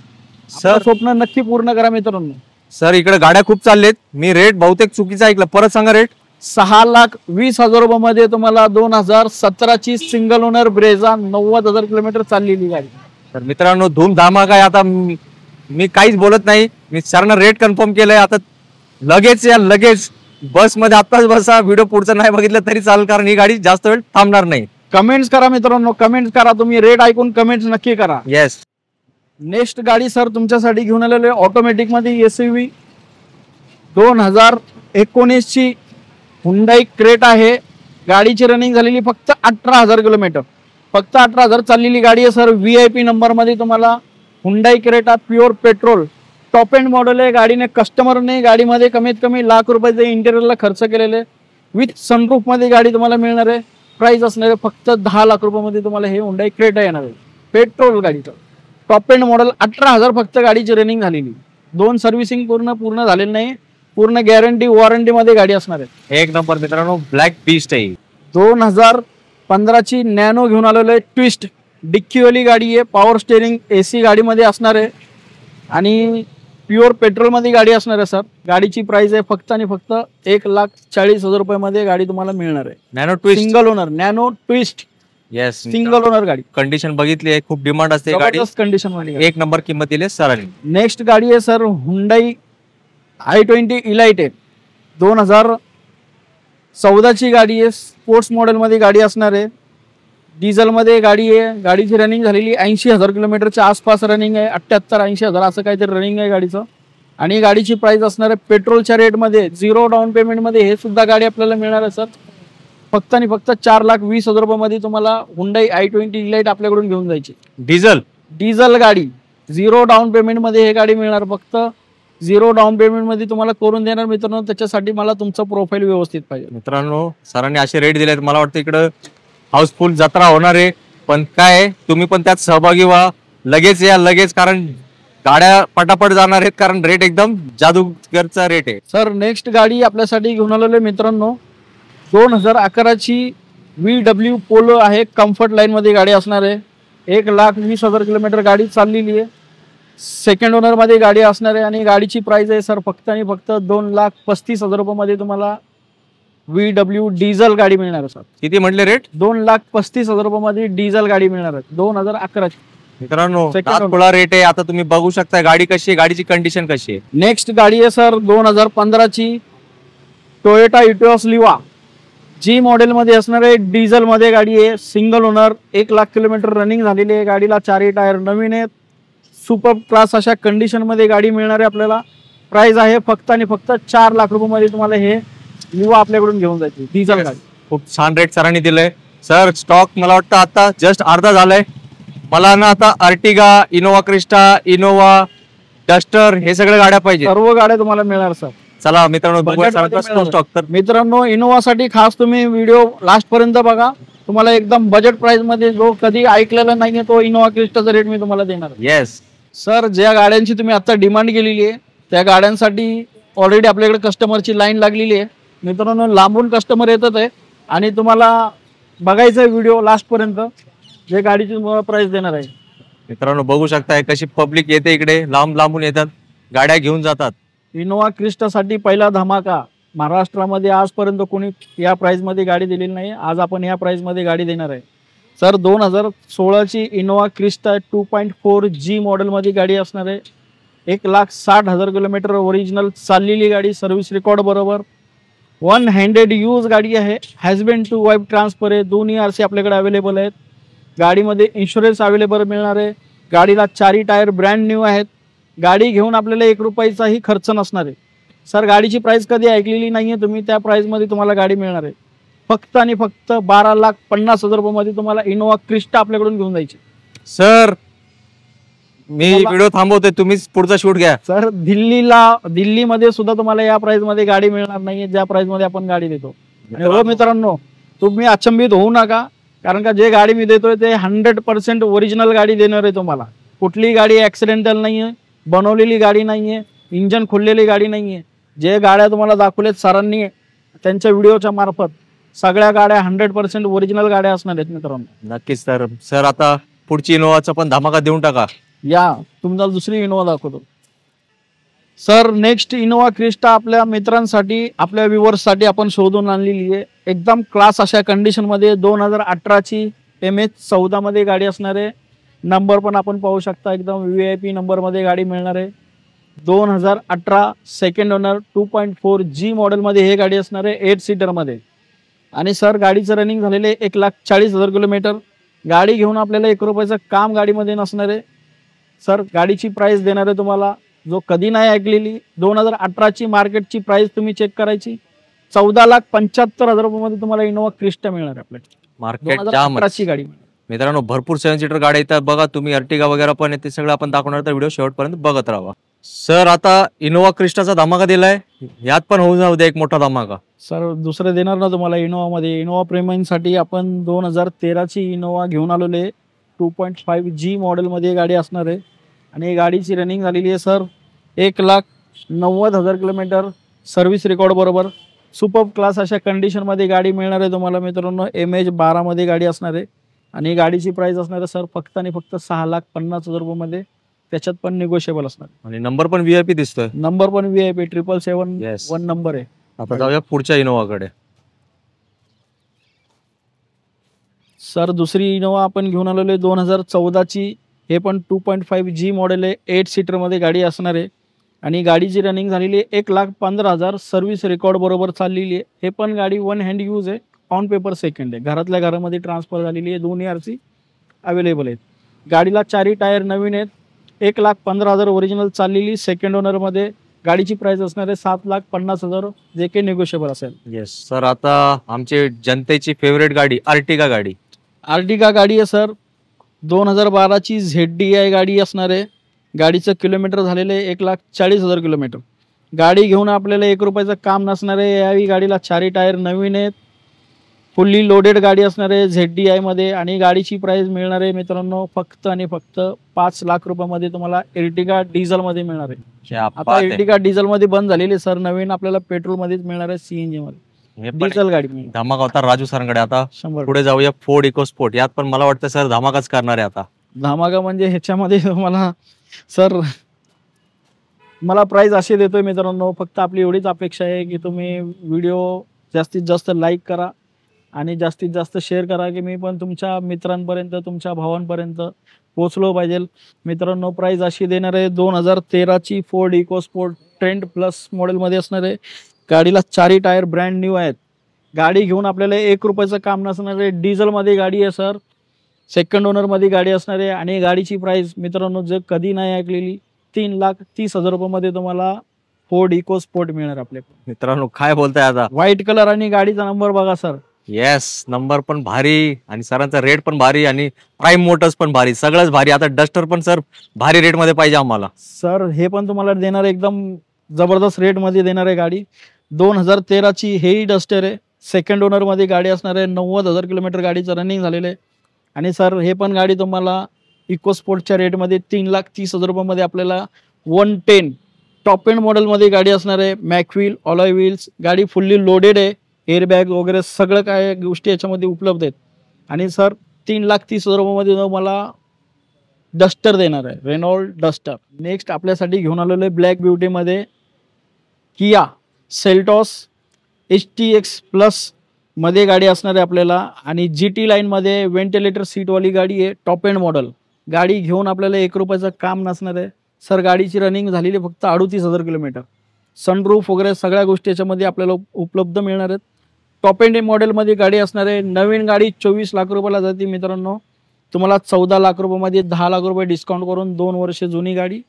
सर स्वप्न नक्की पूर्ण करा मित्रांनो. सर इकडे गाड्या खूप चाललेत, मी रेट बहुतेक चुकीचा ऐकला, परत सांगा रेट. 6,20,000 रुपयामध्ये तुम्हाला 2017ची सिंगल ओनर ब्रेझा 90,000 किलोमीटर चाललेली गाडी. तर मित्रांनो धूम धमाका आहे. आता मी काहीच बोलत नाही, मी सरनं रेट कन्फर्म केलंय. आता लगेच या, लगेच बस मध्ये आत्ताच बसा. व्हिडिओ पुढचं नाही बघितलं तरी चालेल, कारण ही गाडी जास्त वेळ थांबणार नाही. कमेंट्स करा मित्रांनो, कमेंट्स करा. तुम्ही रेट ऐकून कमेंट्स नक्की करा. येस. नेक्स्ट गाडी सर तुमच्यासाठी घेऊन आलेलो आहे ऑटोमॅटिक मध्ये एसयूव्ही 2019 ची हुंडाई क्रेटा आहे. गाडीची रनिंग झालेली फक्त 18,000 किलोमीटर, फक्त 18,000 चाललेली गाडी आहे. सर VIP नंबर मध्ये तुम्हाला Hyundai Creta pure petrol top end model आहे. गाडीने कस्टमरने गाडीमध्ये कमीत कमी ₹1,00,000 इंटेरियरला खर्च केलेले, विथ सनरूफ मध्ये गाडी तुम्हाला मिळणार आहे. प्राइस असणार आहे फक्त 10,00,000 रुपयामध्ये तुम्हाला हे हुंडाई क्रेटा येणार आहे. पेट्रोल गाडीचं टॉप एंड मॉडेल 18,000 फक्त गाडीची रनिंग झालेली. 2 सर्व्हिसिंग पूर्ण झालेली नाही, पूर्ण गॅरंटी वॉरंटी मध्ये गाडी असणार आहे. एक नंबर मित्रांनो, ब्लॅक बीस्ट आहे. 2015ची नॅनो घेऊन आलेलो आहे. ट्विस्ट डिक्कीवाली गाडी आहे. पॉवर स्टेरिंग AC गाडीमध्ये असणार आहे आणि प्युअर पेट्रोल मध्ये गाडी असणार आहे. सर गाडीची प्राइस आहे फक्त आणि फक्त 1,40,000 रुपयामध्ये गाडी तुम्हाला मिळणार आहे. Nano twist single owner nano twist. Yes single owner गाडी. कंडिशन बघितली आहे, खूप डिमांड असते गाडी, कंडिशन वाली. एक नंबर किंमत दिली सरांनी. नेक्स्ट गाडी आहे सर हुंडाई i20 इलाइट आहे. 2014ची गाडी आहे. स्पोर्ट्स मॉडेल मध्ये गाडी असणार आहे. डिझेल मध्ये गाडी आहे. गाडीची रनिंग झालेली 80,000 किलोमीटरच्या आसपास रनिंग आहे. 78-80,000 असं काहीतरी रनिंग आहे गाडीचं. आणि गाडीची प्राइस असणार आहे पेट्रोलच्या रेट मध्ये 0 डाऊन पेमेंट मध्ये हे सुद्धा गाडी आपल्याला मिळणार आहे. सर फक्त आणि फक्त 4,20,000 रुपयामध्ये तुम्हाला हुंडाई i20 इलाइट आपल्याकडून घेऊन जायची. डिझेल गाडी 0 डाऊन पेमेंट मध्ये हे गाडी मिळणार. फक्त 0 डाऊन पेमेंट मध्ये तुम्हाला करून देणार मित्रांनो. त्याच्यासाठी मला तुमचं प्रोफाईल व्यवस्थित पाहिजे. मित्रांनो सरांनी असे रेट दिलेत, मला वाटतं इकडं हाऊसफुल जत्रा होणार आहे. पण काय तुम्ही पण त्यात सहभागी व्हा, लगेच या लगेच, कारण गाड्या पटापट जाणार आहेत, कारण रेट एकदम जादूगरचा रेट आहे. सर नेक्स्ट गाडी आपल्यासाठी घेऊन आलेलो मित्रांनो 2011ची VW पोलो आहे. कम्फर्ट लाईन मध्ये गाडी असणार आहे. 1,20,000 किलोमीटर गाडी चाललेली आहे. सेकंड ओनर मध्ये गाडी असणार आहे आणि गाडीची प्राइस आहे सर फक्त आणि फक्त 2,35,000 रुपयामध्ये तुम्हाला VW डिझेल गाडी मिळणार आहे. सर किती म्हटले रेट? 2,35,000 रुपयामध्ये डिझेल गाडी मिळणार आहे 2011ची. मित्रांनो थोडा रेट आहे. आता तुम्ही बघू शकता गाडी कशी आहे, गाडीची कंडिशन कशी आहे. नेक्स्ट गाडी आहे सर 2015ची टोयोटा इटिओस लिवा जी मॉडेल मध्ये असणार आहे. डिझेल मध्ये गाडी आहे. Single owner. 1,00,000 किलोमीटर रनिंग झालेली आहे. गाडीला 4ही टायर नवीन आहेत. सुपर क्लास अशा कंडिशन मध्ये गाडी मिळणार आहे आपल्याला. प्राइस आहे फक्त आणि फक्त 4 लाख रुपयामध्ये तुम्हाला हे लिवा आपल्याकडून घेऊन जायची डिझेल गाडी. खूप छान रेट सरांनी दिलंय. सर स्टॉक मला वाटतं आता जस्ट अर्धा झालाय. मला ना आता Ertiga, Innova Crysta, Innova duster हे सगळ्या गाड्या पाहिजे. सर्व गाड्या तुम्हाला मिळणार सर. चला मित्रांनो बघूया सरांचा स्टॉक. तर मित्रांनो इनोवासाठी खास तुम्ही व्हिडिओ लास्ट पर्यंत बघा. तुम्हाला एकदम बजेट प्राइस मध्ये जो कधी ऐकलेला नाहीये तो इनोवा क्रिस्टाचा रेट मी तुम्हाला देणार. येस सर ज्या गाड्यांची तुम्ही आता डिमांड केलेली आहे त्या गाड्यांसाठी ऑलरेडी आपल्याकडे कस्टमरची लाईन लागलेली आहे. मित्रांनो लांबून कस्टमर येतात आहे आणि तुम्हाला बघायचं व्हिडिओ लास्ट पर्यंत जे गाडीची तुम्हाला प्राइस देणार आहे. मित्रांनो बघू शकताय कशी पब्लिक येते इकडे, लांब लांबून येतात, गाड्या घेऊन जातात. इनोवा क्रिस्टासाठी पहिला धमाका. महाराष्ट्रामध्ये आजपर्यंत कोणी या प्राइस मध्ये गाडी दिलेली नाही. आज आपण या प्राइस मध्ये गाडी देणार आहे. सर 2016ची इनोवा क्रिस्टा 2.4G मॉडेल मध्ये गाडी असणार आहे. 1,60,000 किलोमीटर ओरिजिनल चाललेली गाडी, सर्व्हिस रेकॉर्ड बरोबर. 1 हँडेड यूज गाडी आहे. हॅजबँड टू वाईफ ट्रान्सफर आहे. दोन्ही RC आपल्याकडे अवेलेबल आहेत. गाडीमध्ये इन्शुरन्स अवेलेबल मिळणार आहे. गाडीला 4ही टायर ब्रँड न्यू आहेत. गाडी घेऊन आपल्याला 1 रुपयाचाही खर्च नसणार आहे. सर गाडीची प्राइस कधी ऐकलेली नाहीये तुम्ही. त्या प्राइस मध्ये तुम्हाला गाडी मिळणार आहे फक्त आणि फक्त 12,50,000 रुपयामध्ये तुम्हाला इनोवा क्रिस्टा आपल्याकडून घेऊन जायची. सर मी व्हिडिओ थांबवतोय, तुम्हीच पुढचा शूट घ्या. सर दिल्लीमध्ये सुद्धा तुम्हाला या प्राइस मध्ये गाडी मिळणार नाहीये ज्या प्राइस मध्ये आपण गाडी देतो. हो मित्रांनो तुम्ही अचंबित होऊ नका, कारण का जे गाडी मी देतोय ते 100% ओरिजिनल गाडी देणार आहे तुम्हाला. कुठली गाडी ऍक्सिडेंटल नाहीये, बनवलेली गाडी नाहीये, इंजन खोललेली गाडी नाहीये. जे गाड्या तुम्हाला दाखवल्यात सरांनी त्यांच्या व्हिडिओच्या मार्फत सगळ्या गाड्या 100% ओरिजिनल गाड्या असणार आहेत मित्रांनो. नक्कीच सर. सर आता पुढची इनोवाचा पण धमाका देऊन टाका. या तुम्हाला दुसरी इनोवा दाखवतो. सर नेक्स्ट इनोवा क्रिस्टा आपल्या मित्रांसाठी, आपल्या व्ह्युअर्ससाठी आपण शोधून आणलेली आहे. एकदम क्लास अशा कंडिशन मध्ये 2018ची MH14 मध्ये गाडी असणार आहे. नंबर पण आपण पाहू शकता, एकदम VIP नंबर मध्ये गाडी मिळणार आहे. 2018 सेकंड ओनर 2.4G मॉडेल मध्ये हे गाडी असणार आहे 8 सीटर मध्ये. आणि सर गाडीचं रनिंग झालेले 1,40,000 किलोमीटर. गाडी घेऊन आपल्याला 1 रुपयाचं काम गाडीमध्ये नसणार आहे. सर गाडीची प्राइस देणार आहे तुम्हाला जो कधी नाही ऐकलेली. 2018ची मार्केटची प्राइस तुम्ही चेक करायची, 14,75,000 रुपयामध्ये तुम्हाला इनोवा क्रिस्टा मिळणार आहे आपल्याला. मार्केट जाम गाडी. मित्रांनो भरपूर 7 सीटर गाड्या येतात बघा. तुम्ही अर्टिगा वगैरे पण येते, सगळं आपण दाखवणार, तर व्हिडिओ शेवटपर्यंत बघत राहा. सर आता इनोवा क्रिस्टाचा धमाका दिलाय, यात पण होऊ जाऊ दे एक मोठा धमाका. सर दुसरं देणार ना तुम्हाला इनोवा मध्ये. इनोवा प्रेमींसाठी आपण 2013ची इनोवा घेऊन आलेले 2.5G मॉडेल मध्ये गाडी असणार आहे. आणि गाडीची रनिंग झालेली आहे सर 1,90,000 किलोमीटर, सर्व्हिस रेकॉर्ड बरोबर. सुपर क्लास अशा कंडिशन मध्ये गाडी मिळणार आहे तुम्हाला मित्रांनो. MH12 मध्ये गाडी असणार आहे. आणि गाडीची प्राइस असणार आहे सर फक्त आणि फक्त 6,50,000 रुपयामध्ये. त्याच्यात पण निगोशिएबल असणार. आणि नंबर पण VIP दिसतोय. नंबर पण VIP 777 नंबर आहे. आता जाऊया पुढच्या इनोवाकडे. सर दुसरी इनोवा आपण घेऊन आलेलो आहे 2014ची. हे पण 2.5G मॉडेल आहे. 8 सीटर मध्ये गाडी असणार आहे. आणि गाडीची रनिंग झालेली आहे 1,15,000, सर्व्हिस रेकॉर्ड बरोबर चाललेली आहे. हे पण गाडी 1 हँड यूज आहे, ऑन पेपर सेकंड आहे. घरातल्या घरामध्ये ट्रान्सफर झालेली आहे. दोन्ही RC अवेलेबल आहेत. गाडीला 4ही टायर नवीन आहेत. 1,15,000 ओरिजिनल चाललेली सेकंड ओनर मध्ये. गाडीची प्राइस असणार आहे 7,50,000, जे काही निगोशिएबल असेल. Yes sir. आता आमची जनतेची फेवरेट गाडी अर्टिगा गाडी. अर्टिगा गाडी आहे सर 2012ची ZDI गाडी असणार आहे. गाडीचं किलोमीटर झालेले 1,40,000 किलोमीटर. गाडी घेऊन आपल्याला 1 रुपयाचं काम नसणार आहे. याही गाडीला 4ही टायर नवीन आहेत. फुल्ली लोडेड गाडी असणार आहे ZDI मध्ये आणि गाडीची प्राइस मिळणार आहे मित्रांनो फक्त आणि फक्त 5 लाख रुपयामध्ये तुम्हाला एर्टिगा डिझेल मध्ये मिळणार आहे. आता एर्टिगा डिझेल मध्ये बंद झालेली सर, नवीन आपल्याला पेट्रोल मध्येच मिळणार आहे, CNG मध्ये डिझेल गाडी. धमाका होता राजू सरांकडे. आता पुढे जाऊया फोर्ड इकोस्पोर्ट. यात पण मला वाटतं सर धमाकाच करणार आहे. आता धमाका म्हणजे ह्याच्यामध्ये मला सर मला प्राइस असे देतोय मित्रांनो, फक्त आपली एवढीच अपेक्षा आहे की तुम्ही व्हिडिओ जास्तीत जास्त लाईक करा आणि जास्तीत जास्त शेअर करा की मी पण तुमच्या मित्रांपर्यंत तुमच्या भावांपर्यंत पोचलो पाहिजे. मित्रांनो प्राइस अशी देणार आहे 2013ची फोर्ड इकोस्पोर्ट ट्रेंड प्लस मॉडेलमध्ये असणार आहे. गाडीला 4ही टायर ब्रँड न्यू आहेत. गाडी घेऊन आपल्याला 1 रुपयाचं काम नसणार आहे. डिझेलमध्ये गाडी आहे सर, सेकंड ओनरमध्ये गाडी असणार आहे आणि गाडीची प्राइस मित्रांनो जे कधी नाही ऐकलेली 3,30,000 रुपयामध्ये तुम्हाला फोर्ड इकोस्पोर्ट मिळणार आपल्याकडे. मित्रांनो काय बोलताय आता. व्हाईट कलर आणि गाडीचा नंबर बघा सर. येस, नंबर पण भारी आणि सरांचा रेट पण भारी आणि प्राइम मोटर्स पण भारी, सगळंच भारी. आता डस्टर पण सर भारी रेट मध्ये पाहिजे आम्हाला. सर हे पण तुम्हाला देणार एकदम जबरदस्त रेट मध्ये देणार आहे गाडी. 2013ची हेही डस्टर आहे, सेकंड ओनर मध्ये गाडी असणार आहे. 90,000 किलोमीटर गाडीचं रनिंग झालेलं आहे आणि सर हे पण गाडी तुम्हाला इकोस्पोर्टच्या रेटमध्ये 3,30,000 रुपयामध्ये आपल्याला 110 टॉप एंड मॉडेलमध्ये गाडी असणार आहे. मॅकव्हील, ऑलॉय व्हील्स, गाडी फुल्ली लोडेड आहे, एअरबॅग वगैरे सगळं काय गोष्टी याच्यामध्ये उपलब्ध आहेत. आणि सर 3,30,000 रुपयामध्ये तुम्हाला डस्टर देणार आहे, रेनॉल्ड डस्टर. नेक्स्ट आपल्यासाठी घेऊन आलेलो आहे ब्लॅक ब्युटीमध्ये किया सेल्टॉस HTX प्लस मध्ये गाडी असणार आहे आपल्याला आणि GT लाईनमध्ये व्हेंटिलेटर सीटवाली गाडी आहे, टॉप एंड मॉडेल. गाडी घेऊन आपल्याला 1 रुपयाचं काम नसणार आहे सर. गाडीची रनिंग झालेली फक्त 38,000 किलोमीटर. सनरूफ वगैरे सगळ्या गोष्टी याच्यामध्ये आपल्याला उपलब्ध मिळणार आहेत. टॉप एंड मॉडेलमध्ये गाडी असणार आहे. नवीन गाडी 24 लाख रुपयाला जाते मित्रांनो. तुम्हाला 14 लाख रुपयामध्ये 10 लाख रुपये डिस्काउंट करून 2 वर्ष जुनी गाडी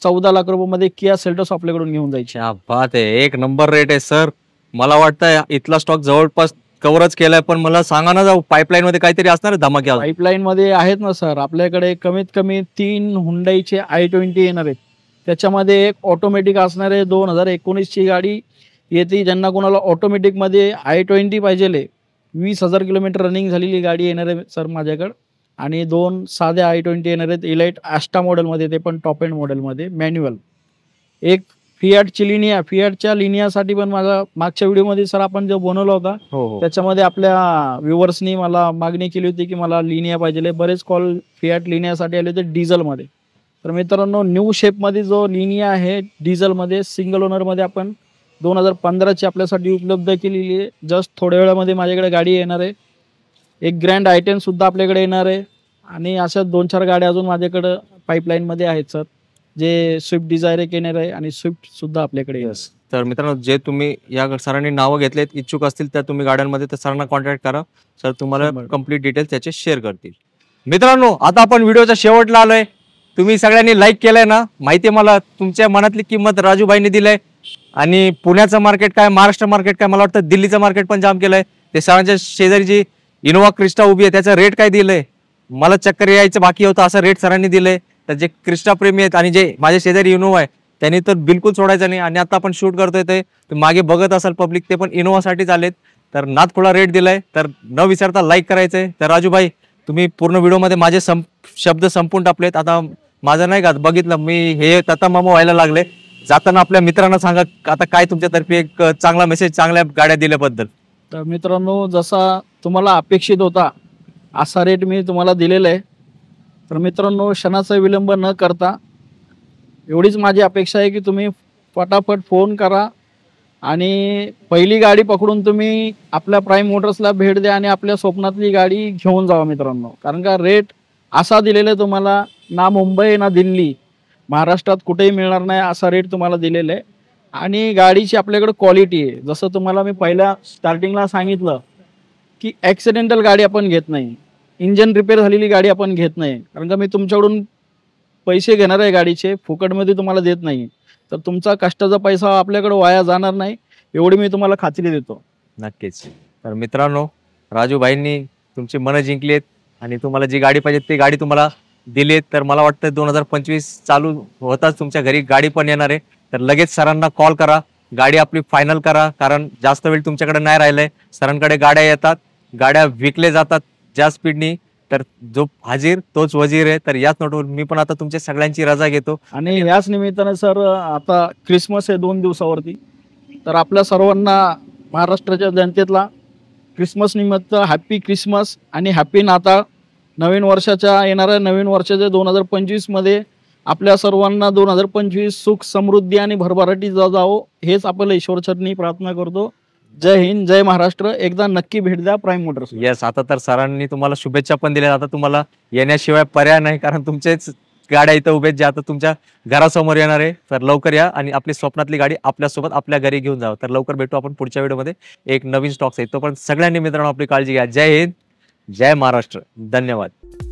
14 लाख रुपयामध्ये किया सेल्टॉस आपल्याकडून घेऊन जायची. बात आहे, एक नंबर रेट आहे सर. मला वाटतं इथला स्टॉक जवळपास कव्हरच केलाय, पण मला सांगा ना, जाऊ पाईपलाईन मध्ये काहीतरी असणार धमाक्या. पाईपलाईन मध्ये आहेत ना सर आपल्याकडे कमीत कमी 3 हुंडाईचे i20 येणार आहेत. त्याच्यामध्ये एक ऑटोमॅटिक असणार आहे, 2019ची गाडी येते. ज्यांना कोणाला ऑटोमॅटिक मध्ये i20 पाहिजे 20,000 किलोमीटर रनिंग झालेली गाडी येणार आहे सर माझ्याकडे. आणि 2 साध्या i20 येणार आहेत इलाइट आस्टा मॉडेलमध्ये, ते पण टॉप एंड मॉडेलमध्ये मॅन्युअल. एक फियाटची लिनिया, फियाटच्या लिनियासाठी पण माझा मागच्या व्हिडिओमध्ये सर आपण जो बनवला होता त्याच्यामध्ये आपल्या व्ह्युअर्सनी मला मागणी केली होती की मला लिनिया पाहिजे. बरेच कॉल फियाट लिनियासाठी आले होते डिझेलमध्ये. तर मित्रांनो न्यू शेपमध्ये जो लिनिया आहे डिझेलमध्ये सिंगल ओनरमध्ये आपण 2015ची आपल्यासाठी उपलब्ध केलेली आहे. जस्ट थोड्या वेळामध्ये माझ्याकडे गाडी येणार आहे. एक ग्रँड i10 सुद्धा आपल्याकडे येणार आहे आणि अशा 2-4 गाड्या अजून माझ्याकडे पाईपलाईनमध्ये आहेत सर. जे स्विफ्ट डिझायर एक येणार आहे आणि स्विफ्ट सुद्धा आपल्याकडे येणार. तर मित्रांनो जे तुम्ही या सरांनी नावं घेतलेत इच्छुक असतील त्या तुम्ही गाड्यांमध्ये तर सरांना कॉन्टॅक्ट करा. सर तुम्हाला कंप्लीट डिटेल्स त्याचे शेअर करतील. मित्रांनो आता आपण व्हिडिओच्या शेवटला आलोय. तुम्ही सगळ्यांनी लाईक केलंय ना, माहिती आहे मला तुमच्या मनातली किंमत राजूभाईंनी दिलंय. आणि पुण्याचं मार्केट काय, महाराष्ट्र मार्केट काय, मला वाटतं दिल्लीचं मार्केट पण जाम केलंय. ते सरांच्या शेजारी जी इनोवा क्रिस्टा उभी आहे त्याचा रेट काय दिलंय, मला चक्कर यायचं बाकी होतं असं रेट सरांनी दिलंय. तर जे क्रिस्टा प्रेमी आहेत आणि जे माझ्या शेजारी इनोवा आहे त्यांनी तर बिलकुल सोडायचं नाही. आणि आता आपण शूट करतोय ते मागे बघत असाल पब्लिक, ते पण इनोवासाठीच आलेत. तर नादखुळा रेट दिलाय, तर न विचारता लाईक करायचंय. तर राजूभाई तुम्ही पूर्ण व्हिडिओमध्ये माझे शब्द संपून टाकलेत. आता माझं नाही का बघितलं मी हे तता मामा व्हायला लागले. जाताना आपल्या मित्रांना सांगा आता काय तुमच्यातर्फे एक चांगला मेसेज चांगल्या गाड्या दिल्याबद्दल. तर मित्रांनो जसा तुम्हाला अपेक्षित होता असा रेट मी तुम्हाला दिलेला आहे. तर मित्रांनो क्षणाचा विलंब न करता एवढीच माझी अपेक्षा आहे की तुम्ही फटाफट फोन करा आणि पहिली गाडी पकडून तुम्ही आपल्या प्राईम मोटर्सला भेट द्या आणि आपल्या स्वप्नातली गाडी घेऊन जावा मित्रांनो. कारण का रेट असा दिलेला आहे तुम्हाला, ना मुंबई ना दिल्ली महाराष्ट्रात कुठेही मिळणार नाही असा रेट तुम्हाला दिलेला आहे. आणि गाडीची आपल्याकडे क्वालिटी आहे. जसं तुम्हाला मी पहिल्या स्टार्टिंगला सांगितलं की ॲक्सिडेंटल गाडी आपण घेत नाही, इंजन रिपेअर झालेली गाडी आपण घेत नाही. कारण का मी तुमच्याकडून पैसे घेणार आहे गाडीचे, फुकटमध्ये तुम्हाला देत नाही. तर तुमचा कष्टाचा पैसा आपल्याकडे वाया जाणार नाही एवढी मी तुम्हाला खात्री देतो. नक्कीच. तर मित्रांनो राजूभाईंनी तुमची मनं जिंकली आहेत आणि तुम्हाला जी गाडी पाहिजे ती गाडी तुम्हाला दिलेत तर मला वाटतं 2025 चालू होताच तुमच्या घरी गाडी पण येणार आहे. तर लगेच सरांना कॉल करा, गाडी आपली फायनल करा, कारण जास्त वेळ तुमच्याकडे नाही राहिलंय. सरांकडे गाड्या येतात, गाड्या विकले जातात ज्या स्पीडनी. तर जो हाजीर तोच वजीर आहे. तर याच नोटवर मी पण आता तुमच्या सगळ्यांची रजा घेतो. आणि याच निमित्ताने सर आता क्रिसमस आहे 2 दिवसावरती, तर आपल्या सर्वांना महाराष्ट्राच्या जनतेतला क्रिसमस निमित्त हॅपी क्रिसमस आणि हॅपी नाताळ. नवीन वर्षाच्या येणाऱ्या नवीन वर्षाच्या 2025 मध्ये आपल्या सर्वांना 2025 सुख समृद्धी आणि भरभराटी जावो हेच आपल्याला ईश्वरचरणी प्रार्थना करतो. जय हिंद, जय महाराष्ट्र. एकदा नक्की भेट द्या प्राईम मोटर्स. येस, आता तर सरांनी तुम्हाला शुभेच्छा पण दिल्या. आता तुम्हाला येण्याशिवाय पर्याय नाही, कारण तुमचेच गाड्या इथं उभे ज्या आता तुमच्या घरासमोर येणार आहे. तर लवकर या आणि आपली स्वप्नातली गाडी आपल्यासोबत आपल्या घरी घेऊन जावं. तर लवकर भेटू आपण पुढच्या व्हिडिओमध्ये एक नवीन स्टॉक्स आहे. तो पण सगळ्यांनी मित्रांनो आपली काळजी घ्या. जय हिंद, जय महाराष्ट्र. धन्यवाद.